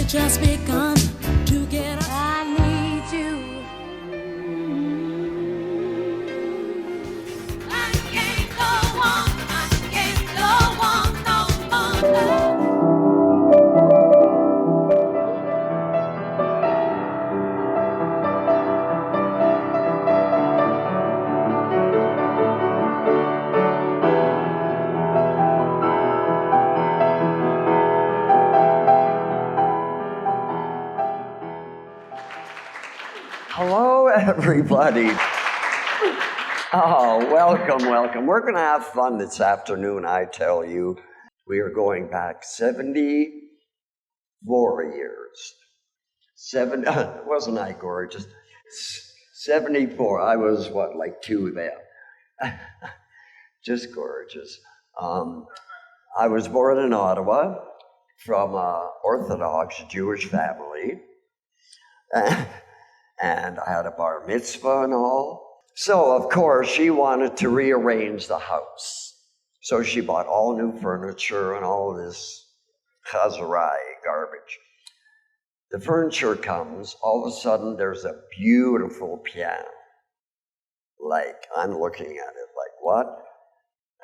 just begun to get us. I need you. I can't go on, I can't go on no more. Hello, everybody. Oh, welcome, welcome. We're going to have fun this afternoon, I tell you. We are going back 74 years. Wasn't I gorgeous? 74. I was, like 2 then. Just gorgeous. I was born in Ottawa from an Orthodox Jewish family. And I had a bar mitzvah and all. So, of course, she wanted to rearrange the house. So she bought all new furniture and all this chazarai garbage. The furniture comes, all of a sudden there's a beautiful piano. Like, I'm looking at it like, what?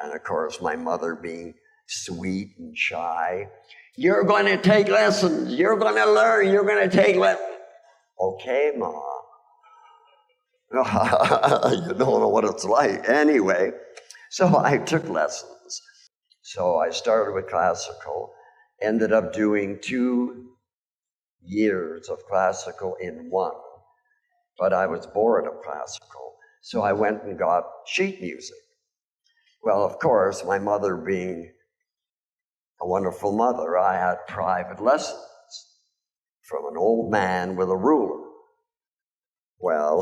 And of course, my mother being sweet and shy. You're going to take lessons. You're going to learn. You're going to take lessons. Okay, Ma. You don't know what it's like. Anyway, so I took lessons. So I started with classical, ended up doing 2 years of classical in one. But I was bored of classical, so I went and got sheet music. Well, of course, my mother being a wonderful mother, I had private lessons from an old man with a ruler. Well,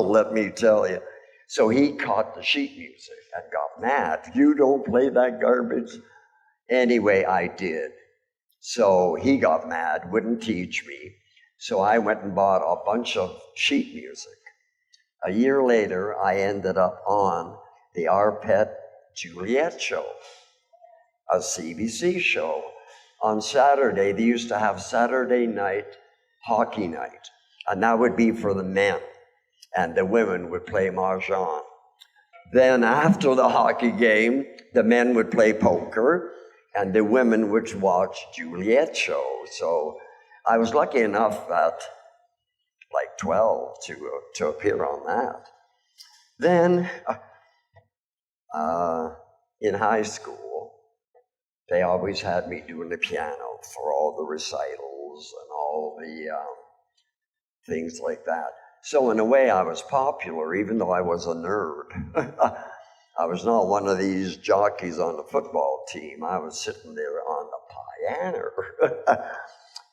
let me tell you. So he caught the sheet music and got mad. You don't play that garbage. Anyway, I did. So he got mad, wouldn't teach me. So I went and bought a bunch of sheet music. A year later, I ended up on the Arpet Juliet show, a CBC show. On Saturday, they used to have Saturday night hockey night, and that would be for the men, and the women would play mahjong. Then after the hockey game, the men would play poker, and the women would watch Juliet show. So I was lucky enough at like 12 to appear on that. Then in high school, they always had me doing the piano for all the recitals and all the things like that. So in a way, I was popular, even though I was a nerd. I was not one of these jockeys on the football team. I was sitting there on the piano.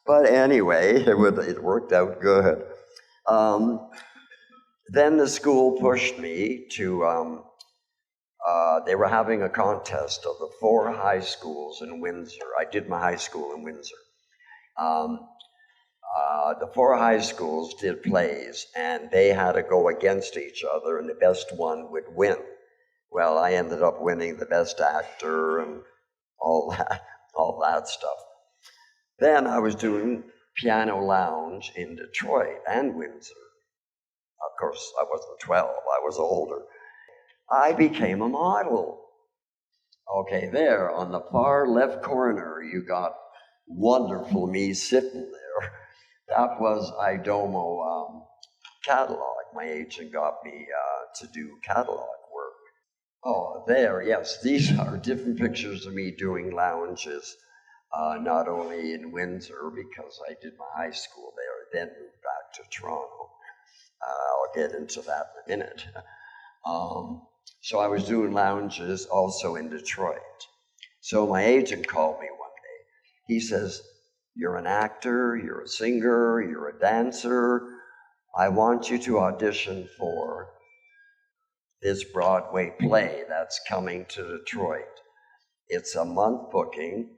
But anyway, it worked out good. Then the school pushed me to, they were having a contest of the 4 high schools in Windsor. I did my high school in Windsor. The 4 high schools did plays, and they had to go against each other, and the best one would win. Well, I ended up winning the best actor and all that stuff. Then I was doing piano lounge in Detroit and Windsor. Of course, I wasn't 12, I was older. I became a model. Okay, there on the far left corner, you got wonderful me sitting there. That was Idomo catalog. My agent got me to do catalog work. Oh, there, yes, these are different pictures of me doing lounges, not only in Windsor, because I did my high school there, then moved back to Toronto. I'll get into that in a minute. So I was doing lounges also in Detroit. So my agent called me one day. He says, "You're an actor, you're a singer, you're a dancer. I want you to audition for this Broadway play that's coming to Detroit. It's a month booking.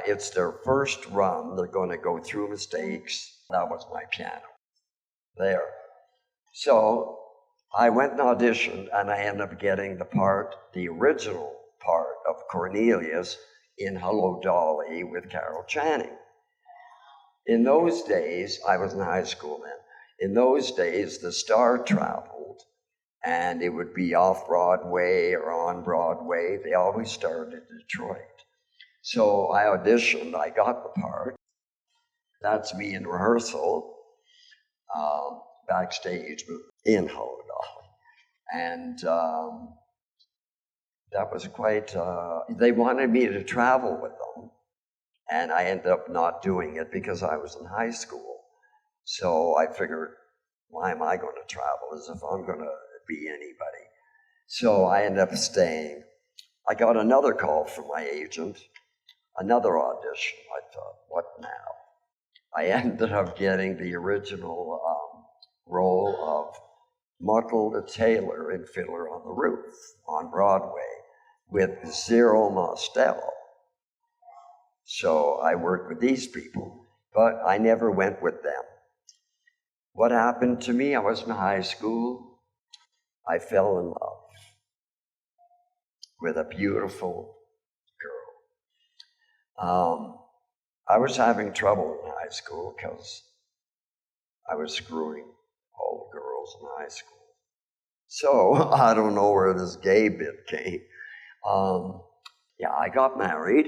It's their first run. They're going to go through mistakes." That was my piano. There. So I went and auditioned, and I ended up getting the original part of Cornelius in Hello, Dolly with Carol Channing. In those days, I was in high school then. In those days, the Star traveled, and it would be off Broadway or on Broadway. They always started in Detroit. So I auditioned, I got the part. That's me in rehearsal, backstage in Hollow Dolly. And that was quite, they wanted me to travel with them. And I ended up not doing it because I was in high school. So I figured, why am I going to travel as if I'm going to be anybody? So I ended up staying. I got another call from my agent, another audition. I thought, what now? I ended up getting the original role of Muckle the Tailor in Fiddler on the Roof on Broadway with Zero Mostello. So I worked with these people, but I never went with them. What happened to me? I was in high school. I fell in love with a beautiful girl. I was having trouble in high school because I was screwing all the girls in high school. So I don't know where this gay bit came. I got married,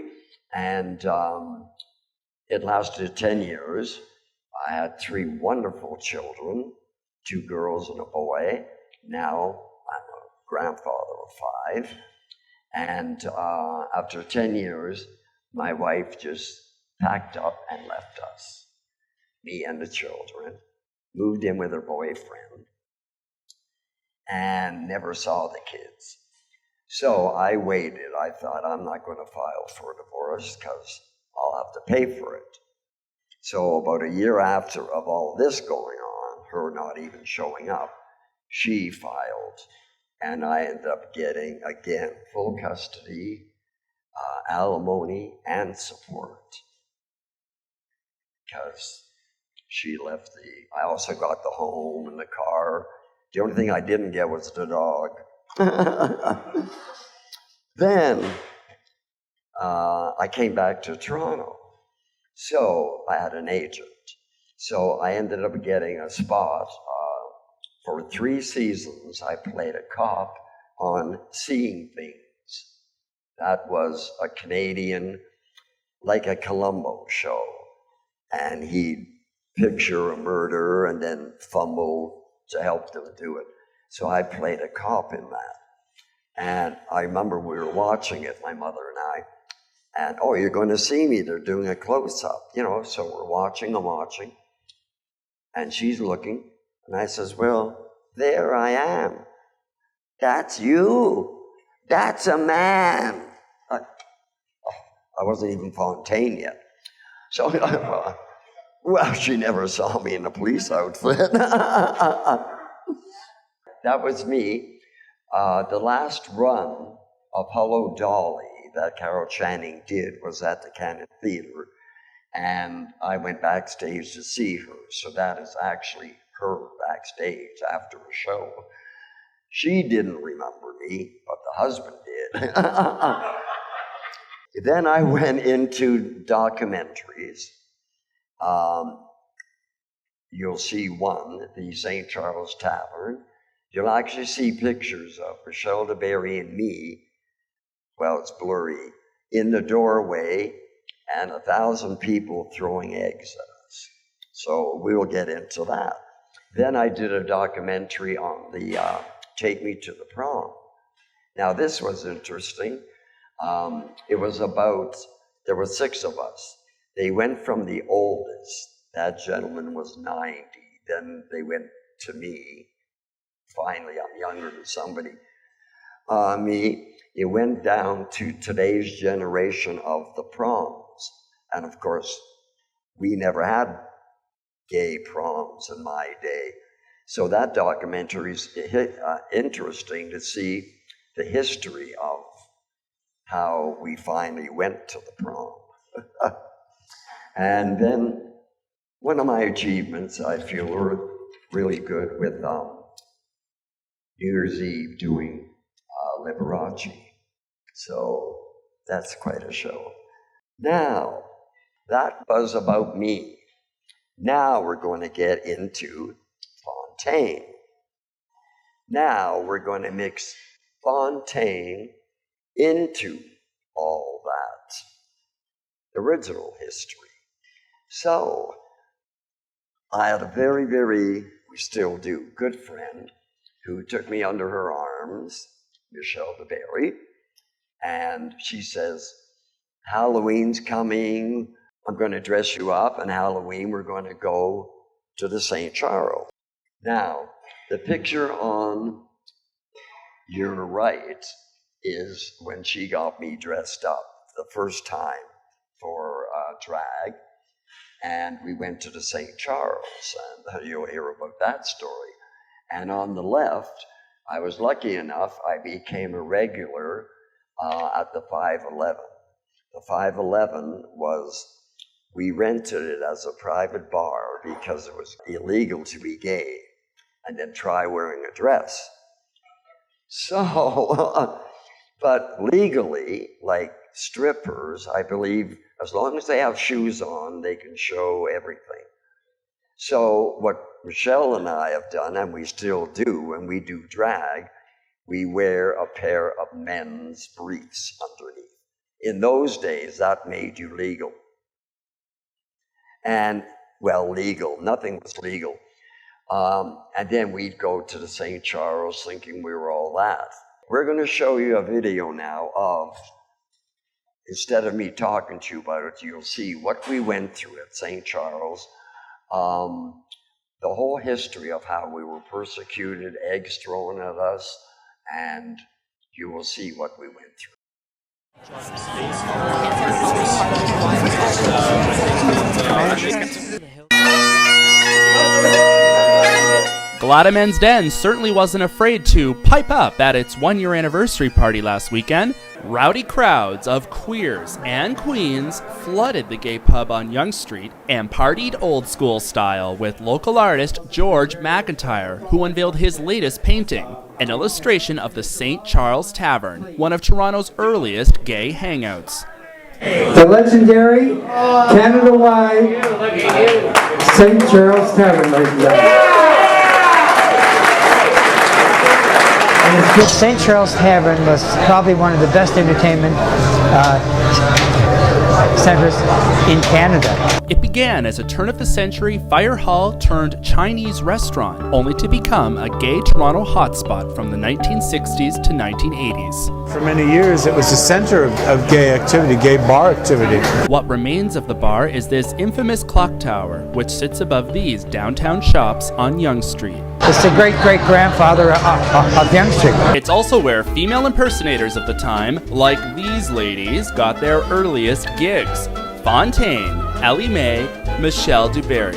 and it lasted 10 years. I had 3 wonderful children, 2 girls and a boy. Now I'm a grandfather of 5. And after 10 years, my wife just packed up and left us, me and the children, moved in with her boyfriend, and never saw the kids. So I waited. I thought, I'm not going to file for a divorce because I'll have to pay for it. So about a year after of all this going on, her not even showing up, she filed, and I ended up getting, again, full custody, alimony, and support, because she left I also got the home and the car. The only thing I didn't get was the dog. Then I came back to Toronto. So I had an agent. So I ended up getting a spot. For 3 seasons, I played a cop on Seeing Things. That was a Canadian, like a Columbo show. And he'd picture a murder and then fumble to help them do it. So I played a cop in that. And I remember we were watching it, my mother and I, and, oh, you're going to see me. They're doing a close-up, so we're watching, I'm watching. And she's looking, and I says, well, there I am. That's you. That's a man. I wasn't even Fontaine yet. So, well, she never saw me in a police outfit. That was me. The last run of Hello, Dolly that Carol Channing did was at the Cannon Theatre, and I went backstage to see her. So that is actually her backstage after a show. She didn't remember me, but the husband did. Then I went into documentaries. You'll see one, the St. Charles Tavern. You'll actually see pictures of Michelle DeBerry and me. Well, it's blurry, in the doorway, and 1,000 people throwing eggs at us. So we'll get into that. Then I did a documentary on the Take Me to the Prom. Now this was interesting. It was about, there were 6 of us. They went from the oldest, that gentleman was 90, then they went to me. Finally, I'm younger than somebody. It went down to today's generation of the proms. And of course, we never had gay proms in my day. So that documentary is interesting to see the history of how we finally went to the prom. And then one of my achievements, I feel, were really good with New Year's Eve doing Liberace. So that's quite a show. Now, that was about me. Now we're going to get into Fontaine. Now we're going to mix Fontaine into all that original history. So, I had a we still do, good friend who took me under her arms, Michelle DeBerry, and she says, Halloween's coming, I'm going to dress you up, and Halloween we're going to go to the St. Charles. Now, the picture on your right is when she got me dressed up the first time for drag, and we went to the St. Charles, and you'll hear about that story. And on the left, I was lucky enough, I became a regular at the 511. The 511 we rented it as a private bar because it was illegal to be gay and then try wearing a dress. So, but legally, like strippers, I believe, as long as they have shoes on, they can show everything. So what Michelle and I have done, and we still do when we do drag, we wear a pair of men's briefs underneath. In those days, that made you legal. And, well, legal, nothing was legal. And then we'd go to the St. Charles thinking we were all that. We're going to show you a video now of, instead of me talking to you about it, you'll see what we went through at St. Charles, the whole history of how we were persecuted, eggs thrown at us, and you will see what we went through. Gladamen's Den certainly wasn't afraid to pipe up at its one-year anniversary party last weekend. Rowdy crowds of queers and queens flooded the gay pub on Yonge Street and partied old school style with local artist George McIntyre, who unveiled his latest painting, an illustration of the St. Charles Tavern, one of Toronto's earliest gay hangouts. The legendary, Canada-wide St. Charles Tavern, ladies and gentlemen. St. Charles Tavern was probably one of the best entertainment centers in Canada. It began as a turn-of-the-century fire hall turned Chinese restaurant, only to become a gay Toronto hotspot from the 1960s to 1980s. For many years, it was the center of gay activity, gay bar activity. What remains of the bar is this infamous clock tower, which sits above these downtown shops on Yonge Street. It's the great-great-grandfather of Yonge Street. It's also where female impersonators of the time, like these ladies, got their earliest gigs. Fontaine, Ellie Mae, Michelle DeBerry.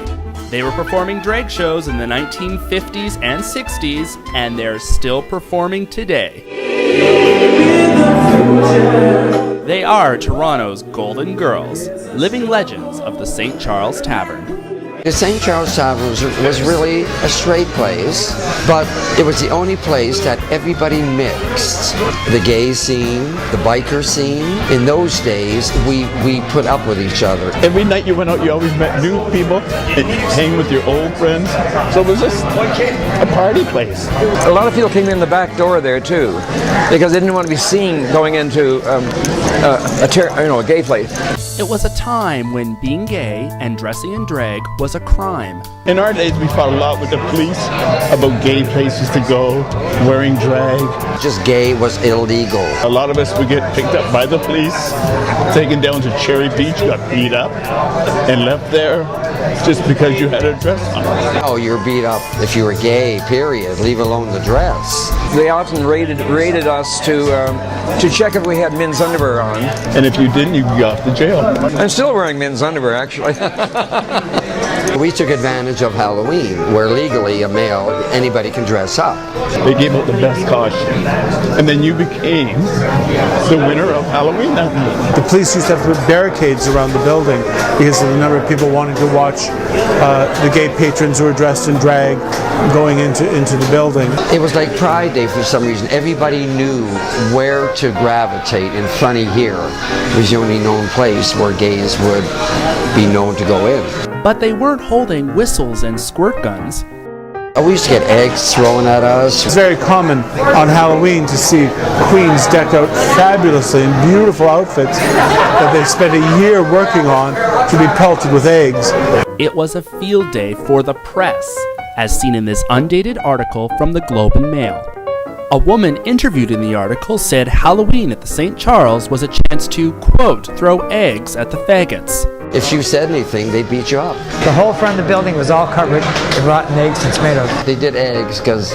They were performing drag shows in the 1950s and 60s, and they're still performing today. They are Toronto's Golden Girls, living legends of the St. Charles Tavern. The St. Charles Tavern was really a straight place, but it was the only place that everybody mixed. The gay scene, the biker scene. In those days, we put up with each other. Every night you went out, you always met new people and hang with your old friends. So it was just a party place. A lot of people came in the back door there too, because they didn't want to be seen going into a gay place. It was a time when being gay and dressing in drag was a crime. In our days, we fought a lot with the police about gay places to go, wearing drag. Just gay was illegal. A lot of us would get picked up by the police, taken down to Cherry Beach, got beat up, and left there just because you had a dress on. Oh, you're beat up if you were gay, period, leave alone the dress. They often raided us to check if we had men's underwear on. And if you didn't, you could go off to jail. I'm still wearing men's underwear, actually. We took advantage of Halloween, where legally a male, anybody can dress up. They gave out the best costume. And then you became the winner of Halloween that night. The police used to have to put barricades around the building because of the number of people wanting to watch the gay patrons who were dressed in drag going into the building. It was like Pride Day for some reason. Everybody knew where to gravitate, and Funny Here was the only known place where gays would be known to go in. But they weren't holding whistles and squirt guns. We used to get eggs thrown at us. It's very common on Halloween to see queens decked out fabulously in beautiful outfits that they spent a year working on to be pelted with eggs. It was a field day for the press, as seen in this undated article from the Globe and Mail. A woman interviewed in the article said Halloween at the St. Charles was a chance to, quote, throw eggs at the faggots. If you said anything, they beat you up. The whole front of the building was all covered in rotten eggs and tomatoes. They did eggs because,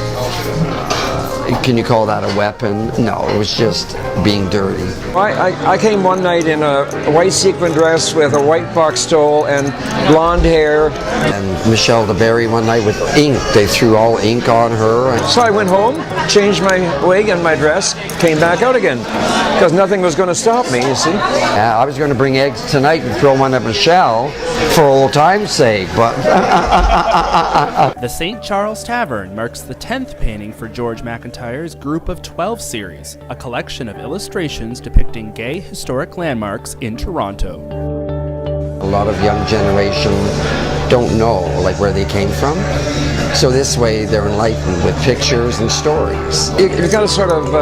can you call that a weapon? No, it was just being dirty. I came one night in a white sequin dress with a white box stole and blonde hair. And Michelle de Berry one night with ink. They threw all ink on her. So I went home, changed my wig and my dress, came back out again. Because nothing was going to stop me, you see. I was going to bring eggs tonight and throw one at Michelle for old time's sake, but... The St. Charles Tavern marks the 10th painting for George McIntyre's Group of 12 series, a collection of illustrations depicting gay historic landmarks in Toronto. A lot of young generation don't know where they came from. So this way they're enlightened with pictures and stories. You've got to sort of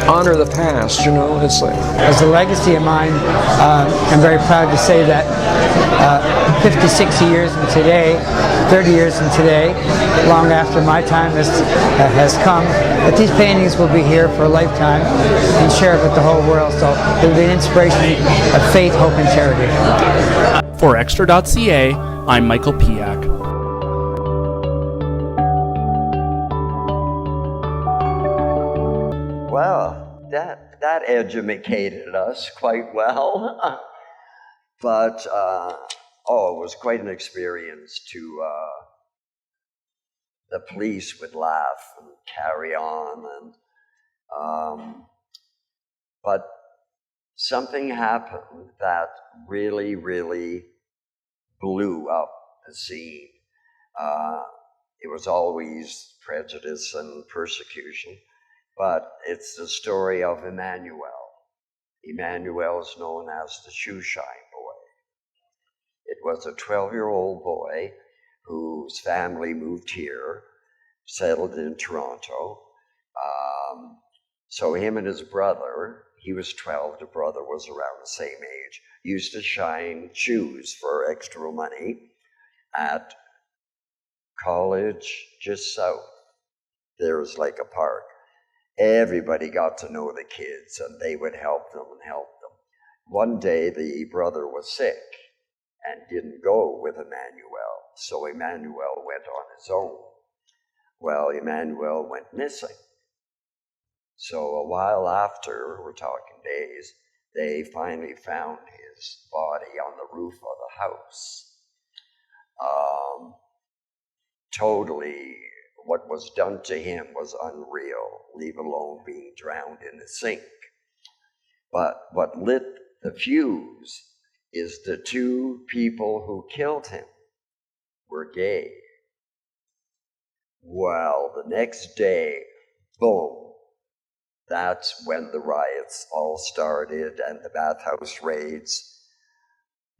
honor the past, you know. It's like, As a legacy of mine, I'm very proud to say that 50, 60 years from today, 30 years from today, long after my time has come, that these paintings will be here for a lifetime and share with the whole world. So it will be an inspiration of faith, hope, and charity. For Extra.ca, I'm Michael Piak. Well, that educated us quite well. But, it was quite an experience to, the police would laugh and carry on. But something happened that really, really blew up the scene. It was always prejudice and persecution. But it's the story of Emmanuel. Emmanuel is known as the shoeshine boy. It was a 12-year-old boy whose family moved here, settled in Toronto. So him and his brother, he was 12, the brother was around the same age, used to shine shoes for extra money at college just south. There was like a park. Everybody got to know the kids, and they would help them. One day, the brother was sick and didn't go with Emmanuel, so Emmanuel went on his own. Well, Emmanuel went missing. So a while after, we're talking days, they finally found his body on the roof of the house. Totally. What was done to him was unreal, leave alone being drowned in the sink. But what lit the fuse is the two people who killed him were gay. Well, the next day, boom, that's when the riots all started and the bathhouse raids,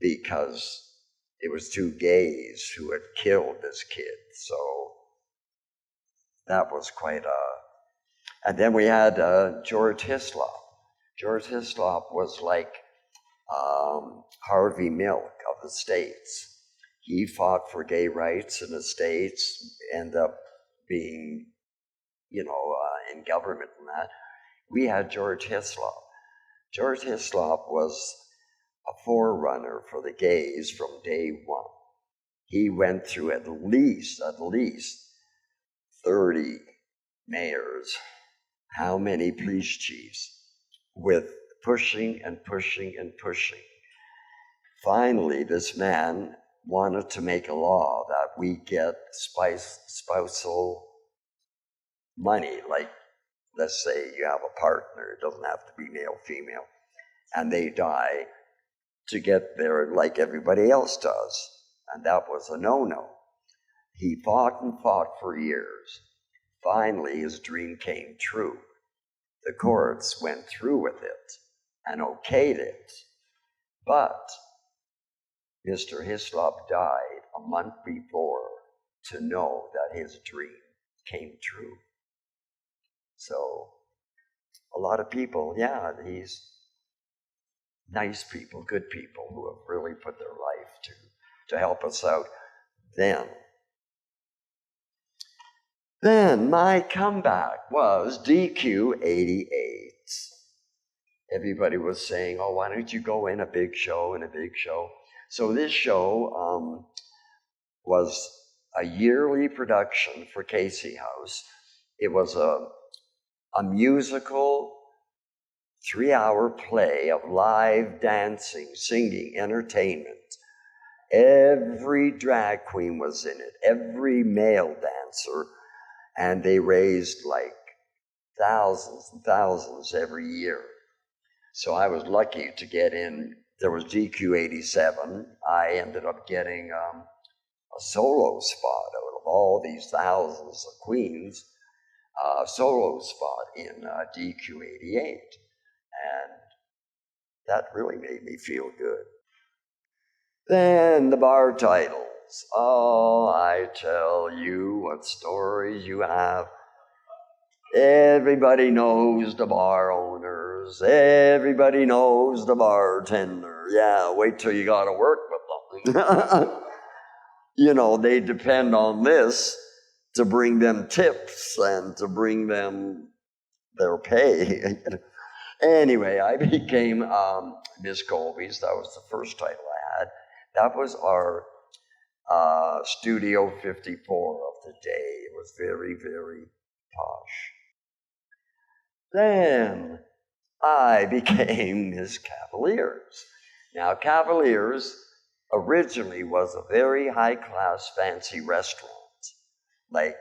because it was two gays who had killed this kid. So that was quite and then we had George Hislop. George Hislop was like Harvey Milk of the States. He fought for gay rights in the States, ended up being, in government and that. We had George Hislop. George Hislop was a forerunner for the gays from day one. He went through at least 30 mayors, how many police chiefs, with pushing and pushing and pushing. Finally, this man wanted to make a law that we get spousal money, like let's say you have a partner, it doesn't have to be male, female, and they die, to get there like everybody else does. And that was a no-no. He fought and fought for years. Finally, his dream came true. The courts went through with it and okayed it. But Mr. Hislop died a month before to know that his dream came true. So a lot of people, yeah, these nice people, good people who have really put their life to help us out. Then my comeback was DQ 88. Everybody was saying, oh, why don't you go in a big show, So this show was a yearly production for Casey House. It was a musical 3-hour play of live dancing, singing, entertainment. Every drag queen was in it, every male dancer, and they raised like thousands and thousands every year. So I was lucky to get in. There was GQ 87. I ended up getting a solo spot out of all these thousands of queens, a solo spot in DQ 88. And that really made me feel good. Then the bar titles. Oh, I tell you what stories you have. Everybody knows the bar owners. Everybody knows the bartender. Yeah, wait till you got to work with them. You know, they depend on this to bring them tips and to bring them their pay. Anyway, I became Miss Colby's. That was the first title I had. That was our Studio 54 of the day. It was very, very posh. Then I became Miss Cavaliers. Now, Cavaliers originally was a very high-class, fancy restaurant. Like,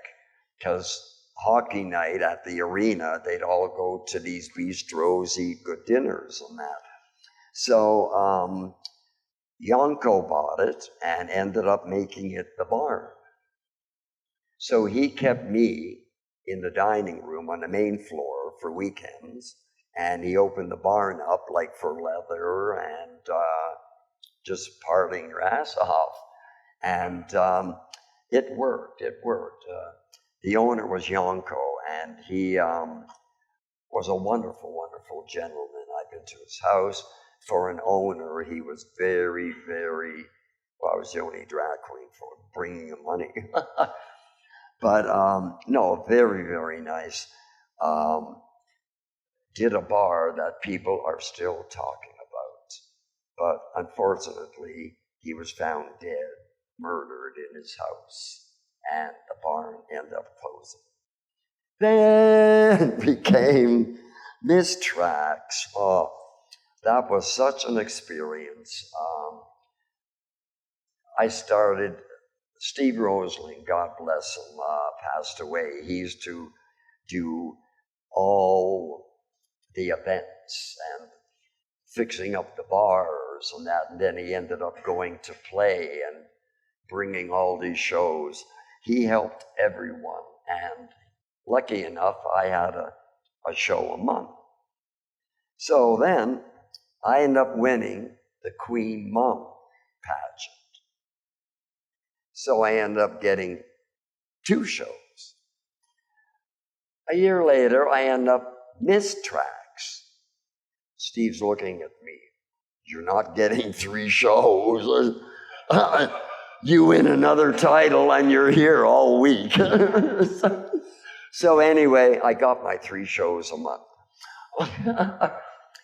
because hockey night at the arena, they'd all go to these bistros, eat good dinners and that. So Yonko bought it and ended up making it the barn. So he kept me in the dining room on the main floor for weekends, and he opened the barn up like for leather and just partying your ass off. And it worked. The owner was Yonko, and he was a wonderful, wonderful gentleman. I've been to his house. For an owner, he was very, very, well, I was the only drag queen for bringing him money. But no, very, very nice. Did a bar that people are still talking about. But unfortunately, he was found dead, murdered in his house, and the barn ended up closing. Then became Miss Tracks. Oh, that was such an experience. I started, Steve Rosling, God bless him, passed away. He used to do all the events and fixing up the bars and that, and then he ended up going to play and bringing all these shows. He helped everyone, and lucky enough, I had a show a month. So then, I ended up winning the Queen Mom pageant. So I ended up getting 2 shows. A year later, I ended up Miss Tracks. Steve's looking at me. You're not getting 3 shows. You win another title and you're here all week. So anyway, I got my 3 shows a month.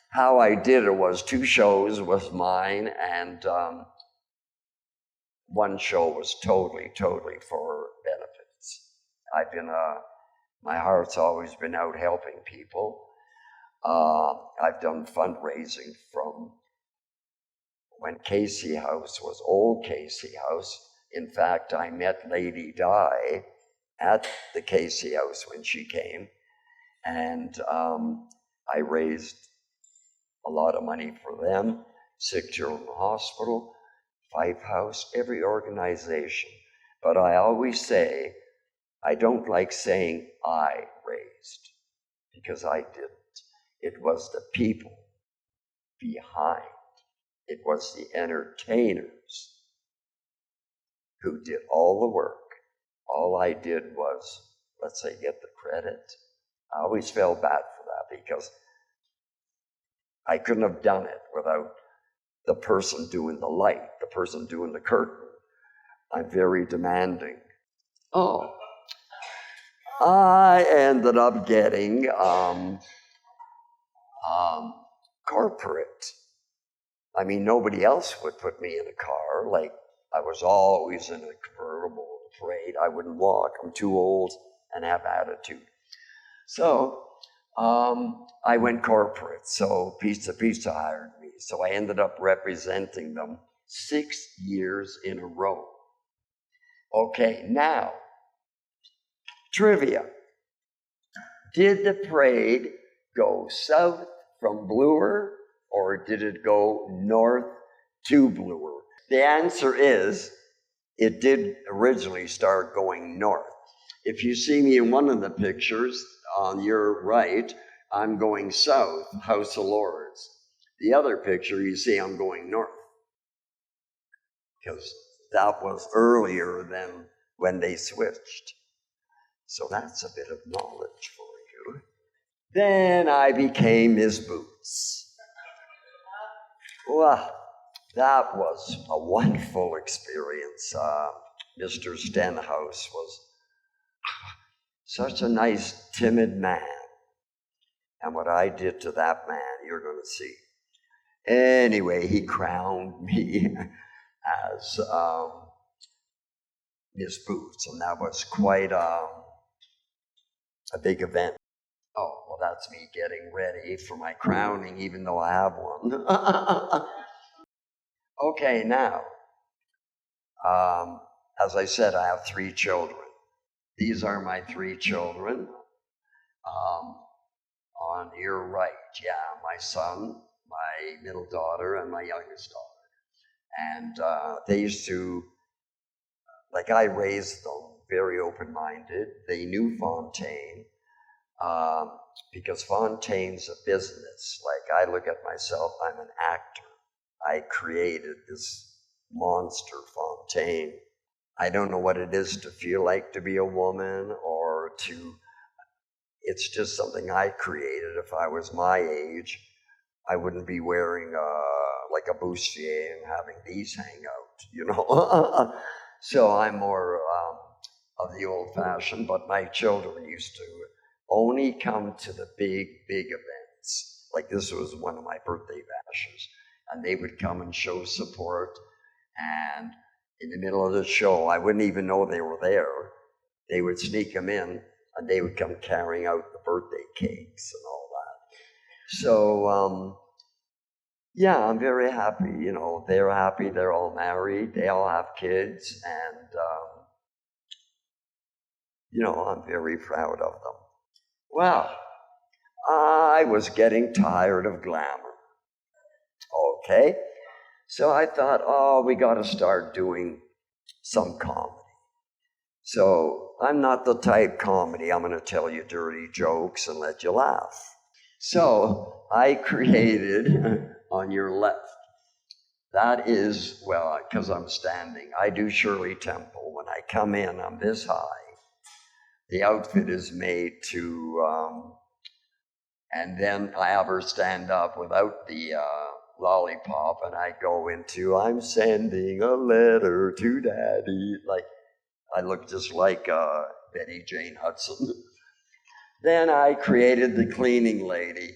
How I did it was 2 shows was mine, and 1 show was totally for benefits. I've been, my heart's always been out helping people. I've done fundraising from when Casey House was old Casey House. In fact, I met Lady Di at the Casey House when she came, and I raised a lot of money for them, Sick Children Hospital, Fife House, every organization. But I always say, I don't like saying I raised, because I didn't. It was the people behind. It was the entertainers who did all the work. All I did was, let's say, get the credit. I always felt bad for that because I couldn't have done it without the person doing the light, the person doing the curtain. I'm very demanding. Oh, I ended up getting corporate. I mean, nobody else would put me in a car. Like, I was always in a convertible, afraid I wouldn't walk. I'm too old and have attitude. So I went corporate. So Pizza hired me. So I ended up representing them 6 years in a row. Okay, now, trivia. Did the parade go south from Bloor, or did it go north to Bloor? The answer is, it did originally start going north. If you see me in one of the pictures on your right, I'm going south, House of Lords. The other picture, you see I'm going north, because that was earlier than when they switched. So that's a bit of knowledge for you. Then I became Miss Boots. Well, that was a wonderful experience. Mr. Stenhouse was such a nice, timid man. And what I did to that man, you're going to see. Anyway, he crowned me as Miss Boots, and that was quite a big event. Oh, well, that's me getting ready for my crowning, even though I have one. Okay, now, as I said, I have 3 children. These are my 3 children. On your right, yeah, my son, my middle daughter, and my youngest daughter. And they used to, like, I raised them very open-minded. They knew Fontaine, because Fontaine's a business. Like, I look at myself, I'm an actor. I created this monster, Fontaine. I don't know what it is to feel like to be a woman, or to, it's just something I created. If I was my age, I wouldn't be wearing like a bustier and having these hang out, you know. So I'm more of the old fashioned, but my children used to only come to the big events. Like, this was one of my birthday bashes, and they would come and show support. And in the middle of the show, I wouldn't even know they were there. They would sneak them in, and they would come carrying out the birthday cakes and all that. So, yeah, I'm very happy. You know, they're happy. They're all married. They all have kids. And, you know, I'm very proud of them. Well, I was getting tired of glamour. Okay? So I thought, oh, we got to start doing some comedy. So I'm not the type comedy, I'm going to tell you dirty jokes and let you laugh. So I created, on your left, that is, well, because I'm standing, I do Shirley Temple. When I come in, I'm this high. The outfit is made to, and then I have her stand up without the lollipop, and I go into, I'm sending a letter to Daddy. Like, I look just like Betty Jane Hudson. Then I created the cleaning lady.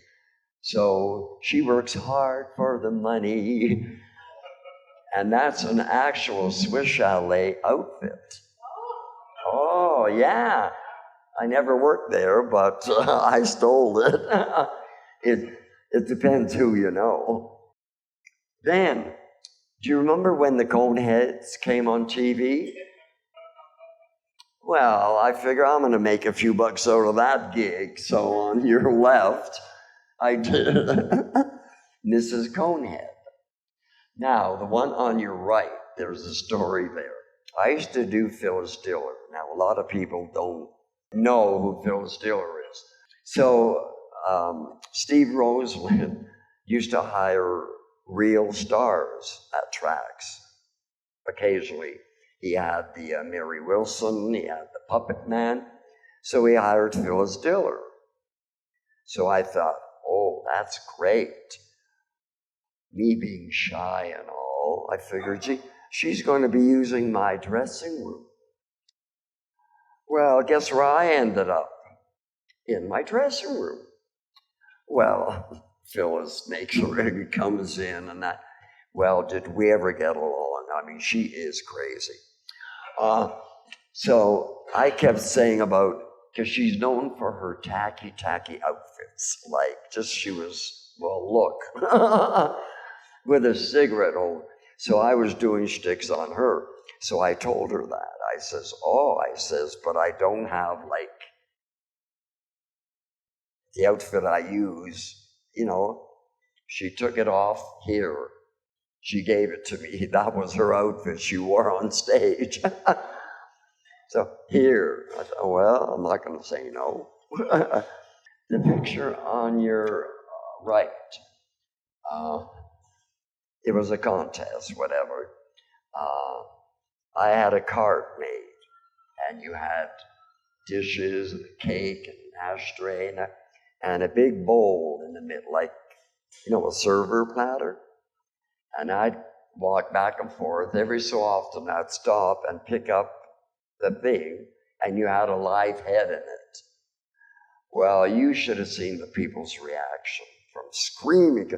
So she works hard for the money. And that's an actual Swiss chalet outfit. Oh, yeah. I never worked there, but I stole it. It depends who you know. Then, do you remember when the Coneheads came on TV? Well, I figure I'm going to make a few bucks out of that gig. So on your left, I did Mrs. Conehead. Now, the one on your right, there's a story there. I used to do Phyllis Diller. Now, a lot of people don't know who Phyllis Diller is. So Steve Roseland used to hire real stars at tracks. Occasionally, He had the Mary Wilson, he had the Puppet Man, so he hired Phyllis Diller. So I thought, oh, that's great. Me being shy and all, I figured, gee, she's going to be using my dressing room. Well, guess where I ended up? In my dressing room. Well, Phyllis makes sure he comes in and that. Well, did we ever get along? I mean, she is crazy. So I kept saying about, because she's known for her tacky outfits. Like, just she was, well, look, with a cigarette holder. So I was doing shticks on her. So I told her that. I says, but I don't have, like, the outfit I use, you know. She took it off here. She gave it to me. That was her outfit she wore on stage. So here, I thought, well, I'm not going to say no. The picture on your right, it was a contest, whatever. I had a cart made, and you had dishes and a cake and an ashtray and a big bowl in the middle, like, you know, a server platter. And I'd walk back and forth. Every so often I'd stop and pick up the thing, and you had a live head in it. Well, you should have seen the people's reaction from screaming.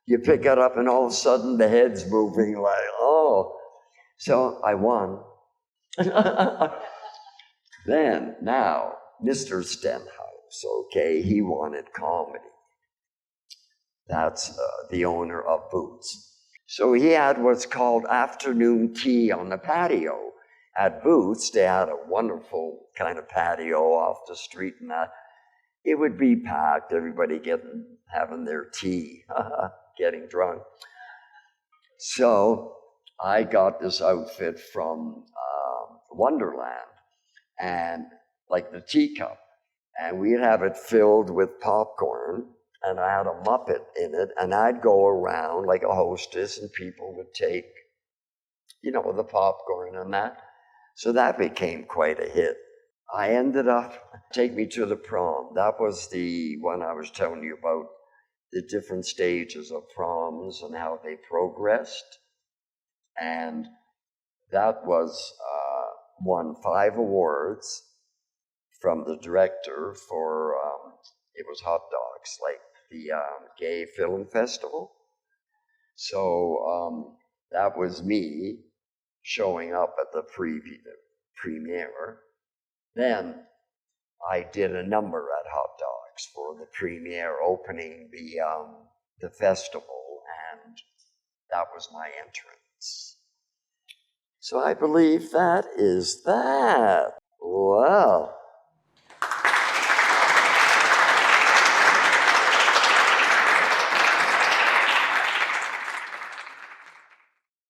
You pick it up and all of a sudden the head's moving like, oh. So I won. Then, now, Mr. Stenhouse, okay, he wanted comedy. That's the owner of Boots. So he had what's called afternoon tea on the patio. At Boots, they had a wonderful kind of patio off the street, and that it would be packed, everybody having their tea, getting drunk. So I got this outfit from Wonderland, and like the teacup, and we'd have it filled with popcorn, and I had a Muppet in it, and I'd go around like a hostess, and people would take, you know, the popcorn and that. So that became quite a hit. I ended up, Take Me to the Prom. That was the one I was telling you about, the different stages of proms and how they progressed. And that was won 5 awards from the director for, it was hot dogs, like the Gay Film Festival. So that was me showing up at the premiere. Then I did a number at Hot Dogs for the premiere, opening the festival, and that was my entrance. So I believe that is that. Well,